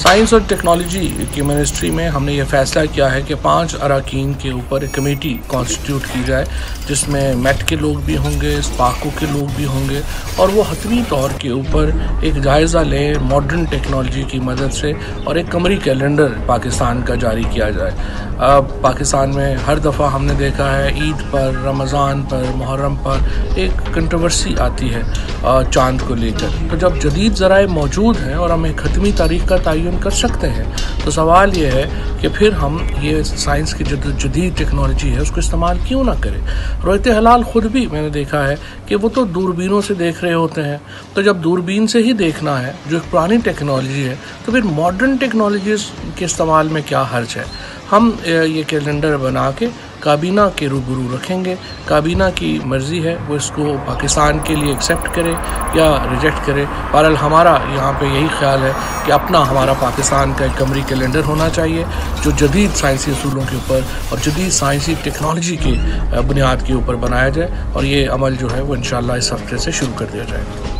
Science और technology की ministry में हमने ये फ़ैसला किया है कि 5 अरकान के ऊपर एक कमेटी कॉन्स्टिट्यूट की जाए, जिसमें मेट के लोग भी होंगे, स्पाको के लोग भी होंगे, और वो हतमी तौर के ऊपर एक जायज़ा लें मॉडर्न टेक्नोलॉजी की मदद से, और एक कमरी कैलेंडर पाकिस्तान का जारी किया जाए। पाकिस्तान में हर दफ़ा हमने देखा है ईद पर, रमज़ान पर, मुहर्रम पर एक कंट्रोवर्सी आती है चाँद को लेकर। तो जब जदीद ज़राए मौजूद हैं और हम एक ख़त्मी तारीख़ का तयन कर सकते हैं, तो सवाल ये है कि फिर हम ये साइंस की जो जदीद टेक्नोलॉजी है उसको इस्तेमाल क्यों ना करें। रोयत हलाल ख़ुद भी मैंने देखा है कि वो तो दूरबीनों से देख रहे होते हैं, तो जब दूरबीन से ही देखना है जो एक पुरानी टेक्नोलॉजी है, तो फिर मॉडर्न टेक्नोलॉजी के इस्तेमाल में क्या हर्ज है। हम ये कैलेंडर बना के काबीना के रूबरू रखेंगे, काबीना की मर्ज़ी है वो इसको पाकिस्तान के लिए एक्सेप्ट करे या रिजेक्ट करे। बहरहाल हमारा यहाँ पे यही ख्याल है कि अपना हमारा पाकिस्तान का एक कमरी कैलेंडर होना चाहिए जो जदीद साइंसी असूलों के ऊपर और जदीद साइंसी टेक्नोलॉजी के बुनियाद के ऊपर बनाया जाए, और ये अमल जो है वो इंशाअल्लाह इस हफ्ते से शुरू कर दिया जाएगा।